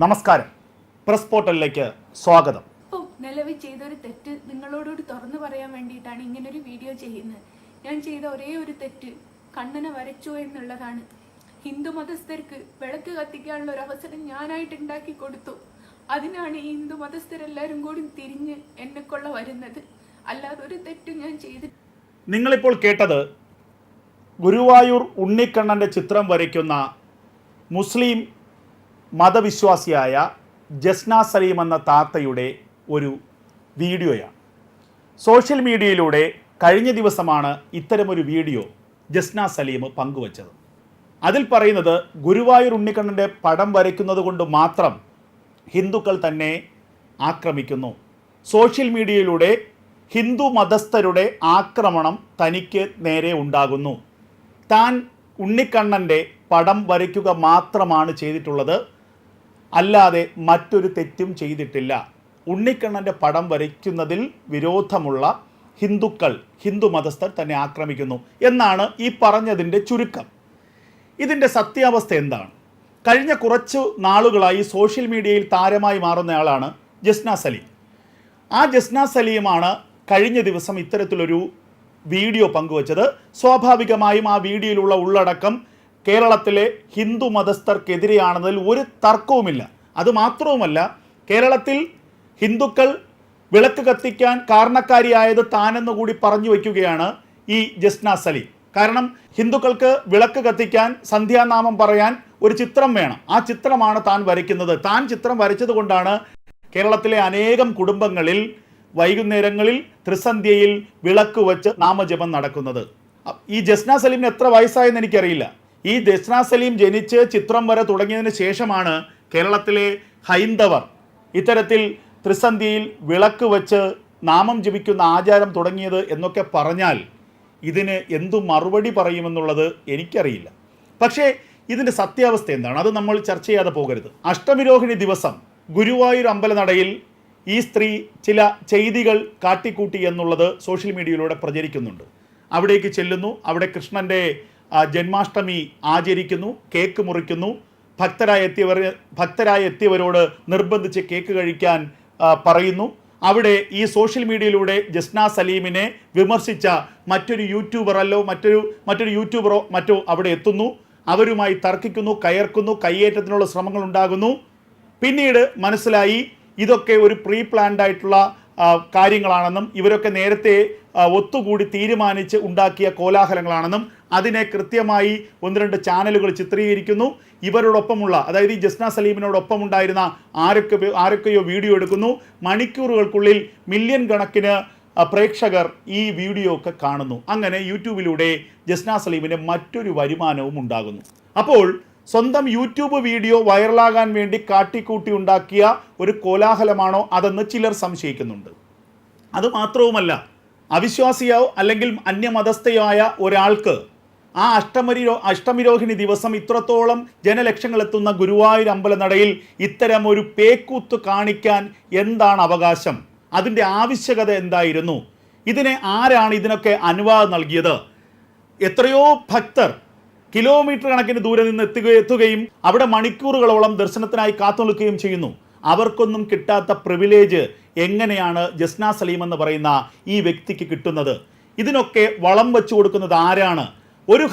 നമസ്കാരം, പ്രസ് പോർട്ടലിലേക്ക് സ്വാഗതം. നിലവിൽ ചെയ്തൊരു തെറ്റ് നിങ്ങളോട് തുറന്നു പറയാൻ വേണ്ടിയിട്ടാണ് ഇങ്ങനൊരു വീഡിയോ ചെയ്യുന്നത്. ഞാൻ ചെയ്ത ഒരേ ഒരു തെറ്റ് കണ്ണനെ വരച്ചു എന്നുള്ളതാണ്. ഹിന്ദു മതസ്ഥർക്ക് വിളക്ക് കത്തിക്കാനുള്ള ഒരു അവസരം ഞാനായിട്ട് ഉണ്ടാക്കി കൊടുത്തു. അതിനാണ് ഈ ഹിന്ദു മതസ്ഥരെല്ലാവരും കൂടി തിരിഞ്ഞ് എന്നെക്കൊള്ള വരുന്നത്. അല്ലാതെ ഒരു തെറ്റും ഞാൻ ചെയ്തു. നിങ്ങളിപ്പോൾ കേട്ടത് ഗുരുവായൂർ ഉണ്ണിക്കണ്ണൻ്റെ ചിത്രം വരയ്ക്കുന്ന മുസ്ലിം മതവിശ്വാസിയായ ജസ്ന സലീം എന്ന താത്തയുടെ ഒരു വീഡിയോയാണ്. സോഷ്യൽ മീഡിയയിലൂടെ കഴിഞ്ഞ ദിവസമാണ് ഇത്തരമൊരു വീഡിയോ ജസ്ന സലീം പങ്കുവച്ചത്. അതിൽ പറയുന്നത് ഗുരുവായൂർ ഉണ്ണിക്കണ്ണൻ്റെ പടം വരയ്ക്കുന്നത് കൊണ്ട് മാത്രം ഹിന്ദുക്കൾ തന്നെ ആക്രമിക്കുന്നു. സോഷ്യൽ മീഡിയയിലൂടെ ഹിന്ദു മതസ്ഥരുടെ ആക്രമണം തനിക്ക് നേരെ ഉണ്ടാകുന്നു. താൻ ഉണ്ണിക്കണ്ണൻ്റെ പടം വരയ്ക്കുക മാത്രമാണ് ചെയ്തിട്ടുള്ളത്, അല്ലാതെ മറ്റൊരു തെറ്റും ചെയ്തിട്ടില്ല. ഉണ്ണിക്കണ്ണൻ്റെ പടം വരയ്ക്കുന്നതിൽ വിരോധമുള്ള ഹിന്ദുക്കൾ, ഹിന്ദു മതസ്ഥർ തന്നെ ആക്രമിക്കുന്നു എന്നാണ് ഈ പറഞ്ഞതിൻ്റെ ചുരുക്കം. ഇതിൻ്റെ സത്യാവസ്ഥ എന്താണ്? കഴിഞ്ഞ കുറച്ചു നാളുകളായി സോഷ്യൽ മീഡിയയിൽ താരമായി മാറുന്നയാളാണ് ജസ്ന സലീം. ആ ജസ്ന സലീമാണ് കഴിഞ്ഞ ദിവസം ഇത്തരത്തിലൊരു വീഡിയോ പങ്കുവച്ചത്. സ്വാഭാവികമായും ആ വീഡിയോയിലുള്ള ഉള്ളടക്കം കേരളത്തിലെ ഹിന്ദു മതസ്ഥർക്കെതിരെയാണെന്നതിൽ ഒരു തർക്കവുമില്ല. അതുമാത്രവുമല്ല, കേരളത്തിൽ ഹിന്ദുക്കൾ വിളക്ക് കത്തിക്കാൻ കാരണക്കാരിയായത് താനെന്ന് കൂടി പറഞ്ഞു വയ്ക്കുകയാണ് ഈ ജസ്ന സലീം. കാരണം ഹിന്ദുക്കൾക്ക് വിളക്ക് കത്തിക്കാൻ സന്ധ്യാനാമം പറയാൻ ഒരു ചിത്രം വേണം. ആ ചിത്രമാണ് താൻ വരയ്ക്കുന്നത്. താൻ ചിത്രം വരച്ചത് കൊണ്ടാണ് കേരളത്തിലെ അനേകം കുടുംബങ്ങളിൽ വൈകുന്നേരങ്ങളിൽ ത്രിസന്ധ്യയിൽ വിളക്ക് വെച്ച് നാമജപം നടക്കുന്നത്. ഈ ജസ്ന സലീമിന് എത്ര വയസ്സായെന്ന് എനിക്കറിയില്ല. ഈ ജസ്ന സലീം ജനിച്ച് ചിത്രം വര തുടങ്ങിയതിന് ശേഷമാണ് കേരളത്തിലെ ഹൈന്ദവർ ഇത്തരത്തിൽ ത്രിസന്ധ്യയിൽ വിളക്ക് വെച്ച് നാമം ജപിക്കുന്ന ആചാരം തുടങ്ങിയത് എന്നൊക്കെ പറഞ്ഞാൽ ഇതിന് എന്തു മറുപടി പറയുമെന്നുള്ളത് എനിക്കറിയില്ല. പക്ഷേ ഇതിൻ്റെ സത്യാവസ്ഥ എന്താണ്? അത് നമ്മൾ ചർച്ച ചെയ്യാതെ പോകരുത്. അഷ്ടമിരോഹിണി ദിവസം ഗുരുവായൂർ അമ്പലനടയിൽ ഈ സ്ത്രീ ചില ചെയ്തികൾ കാട്ടിക്കൂട്ടി എന്നുള്ളത് സോഷ്യൽ മീഡിയയിലൂടെ പ്രചരിക്കുന്നുണ്ട്. അവിടേക്ക് ചെല്ലുന്നു, അവിടെ ജന്മാഷ്ടമി ആചരിക്കുന്നു, കേക്ക് മുറിക്കുന്നു, ഭക്തരായ എത്തിയവരോട് നിർബന്ധിച്ച് കേക്ക് കഴിക്കാൻ പറയുന്നു. അവിടെ ഈ സോഷ്യൽ മീഡിയയിലൂടെ ജസ്ന സലീമിനെ വിമർശിച്ച മറ്റൊരു യൂട്യൂബറോ മറ്റോ അവിടെ എത്തുന്നു. അവരുമായി തർക്കിക്കുന്നു, കയർക്കുന്നു, കയ്യേറ്റത്തിനുള്ള ശ്രമങ്ങൾ ഉണ്ടാകുന്നു. പിന്നീട് മനസ്സിലായി ഇതൊക്കെ ഒരു പ്രീ പ്ലാൻഡ് ആയിട്ടുള്ള കാര്യങ്ങളാണെന്നും ഇവരൊക്കെ നേരത്തെ ഒത്തുകൂടി തീരുമാനിച്ച് ഉണ്ടാക്കിയ കോലാഹലങ്ങളാണെന്നും അതിനെ കൃത്യമായി 1-2 ചാനലുകൾ ചിത്രീകരിക്കുന്നു. ഇവരോടൊപ്പമുള്ള, അതായത് ഈ ജസ്ന സലീമിനോടൊപ്പം ഉണ്ടായിരുന്ന ആരൊക്കെയോ വീഡിയോ എടുക്കുന്നു. മണിക്കൂറുകൾക്കുള്ളിൽ മില്യൺ കണക്കിന് പ്രേക്ഷകർ ഈ വീഡിയോ ഒക്കെ കാണുന്നു. അങ്ങനെ യൂട്യൂബിലൂടെ ജസ്ന സലീമിന് മറ്റൊരു വരുമാനവും ഉണ്ടാകുന്നു. അപ്പോൾ സ്വന്തം യൂട്യൂബ് വീഡിയോ വൈറലാകാൻ വേണ്ടി കാട്ടിക്കൂട്ടി ഉണ്ടാക്കിയ ഒരു കോലാഹലമാണോ അതെന്ന് ചിലർ സംശയിക്കുന്നുണ്ട്. അതുമാത്രവുമല്ല, അവിശ്വാസിയോ അല്ലെങ്കിൽ അന്യമതസ്ഥയോ ആയ ഒരാൾക്ക് ആ അഷ്ടമിരോഹിണി ദിവസം ഇത്രത്തോളം ജനലക്ഷങ്ങൾ എത്തുന്ന ഗുരുവായൂർ അമ്പലനടയിൽ ഇത്തരം ഒരു പേക്കൂത്ത് കാണിക്കാൻ എന്താണ് അവകാശം? അതിൻ്റെ ആവശ്യകത എന്തായിരുന്നു? ആരാണ് ഇതിനൊക്കെ അനുവാദം നൽകിയത്? എത്രയോ ഭക്തർ കിലോമീറ്റർ കണക്കിന് ദൂരെ നിന്ന് എത്തുകയും അവിടെ മണിക്കൂറുകളോളം ദർശനത്തിനായി കാത്തു നിൽക്കുകയും ചെയ്യുന്നു. അവർക്കൊന്നും കിട്ടാത്ത പ്രിവിലേജ് എങ്ങനെയാണ് ജസ്ന സലീം എന്ന് പറയുന്ന ഈ വ്യക്തിക്ക് കിട്ടുന്നത്? ഇതിനൊക്കെ വളം വെച്ചു കൊടുക്കുന്നത് ആരാണ്? ഒരു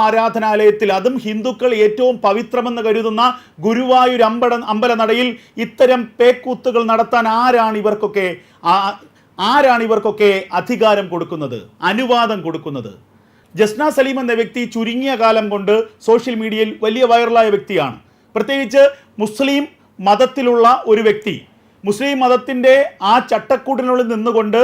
ആരാധനാലയത്തിൽ, അതും ഹിന്ദുക്കൾ ഏറ്റവും പവിത്രമെന്ന് കരുതുന്ന ഗുരുവായൂർ അമ്പലനടയിൽ ഇത്തരം പേക്കൂത്തുകൾ നടത്താൻ ആരാണ് ഇവർക്കൊക്കെ അധികാരം കൊടുക്കുന്നത്, അനുവാദം കൊടുക്കുന്നത്? ജസ്ന സലീം എന്ന വ്യക്തി ചുരുങ്ങിയ കാലം കൊണ്ട് സോഷ്യൽ മീഡിയയിൽ വലിയ വൈറലായ വ്യക്തിയാണ്. പ്രത്യേകിച്ച് മുസ്ലിം മതത്തിലുള്ള ഒരു വ്യക്തി മുസ്ലിം മതത്തിൻ്റെ ആ ചട്ടക്കൂടിനുള്ളിൽ നിന്നുകൊണ്ട്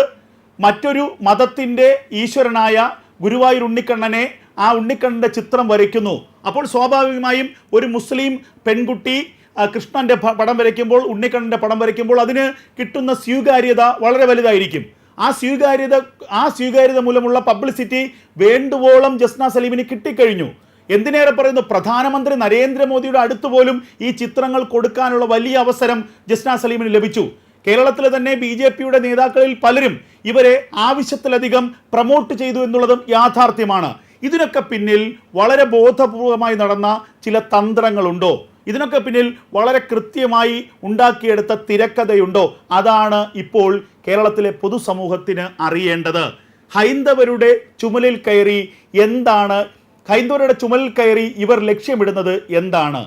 മറ്റൊരു മതത്തിൻ്റെ ഈശ്വരനായ ഗുരുവായൂർ ഉണ്ണിക്കണ്ണനെ, ആ ഉണ്ണിക്കണ്ണൻ്റെ ചിത്രം വരയ്ക്കുന്നു. അപ്പോൾ സ്വാഭാവികമായും ഒരു മുസ്ലിം പെൺകുട്ടി കൃഷ്ണൻ്റെ പടം വരയ്ക്കുമ്പോൾ, ഉണ്ണിക്കണ്ണൻ്റെ പടം വരയ്ക്കുമ്പോൾ അതിന് കിട്ടുന്ന സ്വീകാര്യത വളരെ വലുതായിരിക്കും. ആ സ്വീകാര്യത മൂലമുള്ള പബ്ലിസിറ്റി വേണ്ടുവോളം ജസ്ന സലീമിന് കിട്ടിക്കഴിഞ്ഞു. എന്തിനേറെ പറയുന്നു, പ്രധാനമന്ത്രി നരേന്ദ്രമോദിയുടെ അടുത്ത് പോലും ഈ ചിത്രങ്ങൾ കൊടുക്കാനുള്ള വലിയ അവസരം ജസ്ന സലീമിന് ലഭിച്ചു. കേരളത്തിലെ തന്നെ BJPയുടെ നേതാക്കളിൽ പലരും ഇവരെ ആവശ്യത്തിലധികം പ്രൊമോട്ട് ചെയ്തു എന്നുള്ളതും യാഥാർത്ഥ്യമാണ്. ഇതിനൊക്കെ പിന്നിൽ വളരെ ബോധപൂർവമായി നടന്ന ചില തന്ത്രങ്ങളുണ്ടോ? ഇതിനൊക്കെ പിന്നിൽ വളരെ കൃത്യമായി ഉണ്ടാക്കിയെടുത്ത തിരക്കഥയുണ്ടോ? അതാണ് ഇപ്പോൾ കേരളത്തിലെ പൊതുസമൂഹത്തിന് അറിയേണ്ടത്. ഹൈന്ദവരുടെ ചുമലിൽ കയറി എന്താണ്, ഹൈന്ദവരുടെ ചുമലിൽ കയറി ഇവർ ലക്ഷ്യമിടുന്നത് എന്താണ്?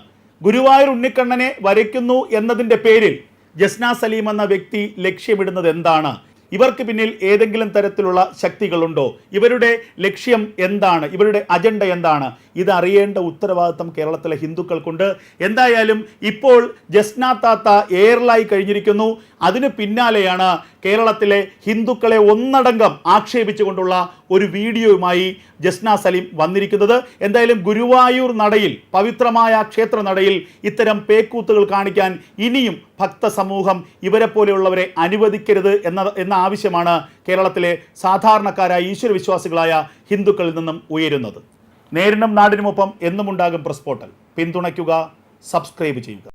ഗുരുവായൂർ ഉണ്ണിക്കണ്ണനെ വരയ്ക്കുന്നു എന്നതിൻ്റെ പേരിൽ ജസ്ന സലീം എന്ന വ്യക്തി ലക്ഷ്യമിടുന്നത് എന്താണ്? ഇവർക്ക് പിന്നിൽ ഏതെങ്കിലും തരത്തിലുള്ള ശക്തികളുണ്ടോ? ഇവരുടെ ലക്ഷ്യം എന്താണ്? ഇവരുടെ അജണ്ട എന്താണ്? ഇതറിയേണ്ട ഉത്തരവാദിത്തം കേരളത്തിലെ ഹിന്ദുക്കൾക്കുണ്ട്. എന്തായാലും ഇപ്പോൾ ജസ്ന താത്ത എയറിലായി കഴിഞ്ഞിരിക്കുന്നു. അതിന് പിന്നാലെയാണ് കേരളത്തിലെ ഹിന്ദുക്കളെ ഒന്നടങ്കം ആക്ഷേപിച്ചുകൊണ്ടുള്ള ഒരു വീഡിയോയുമായി ജസ്ന സലീം വന്നിരിക്കുന്നത്. എന്തായാലും ഗുരുവായൂർ നടയിൽ, പവിത്രമായ ക്ഷേത്ര നടയിൽ ഇത്തരം പേക്കൂത്തുകൾ കാണിക്കാൻ ഇനിയും ഭക്തസമൂഹം ഇവരെ പോലെയുള്ളവരെ അനുവദിക്കരുത് എന്ന ആവശ്യമാണ് കേരളത്തിലെ സാധാരണക്കാരായ ഈശ്വരവിശ്വാസികളായ ഹിന്ദുക്കളിൽ നിന്നും ഉയരുന്നത്. നേരിനും നാടിനുമൊപ്പം എന്നും ഉണ്ടാകും പ്രസ് പോർട്ടൽ. പിന്തുണയ്ക്കുക, സബ്സ്ക്രൈബ് ചെയ്യുക.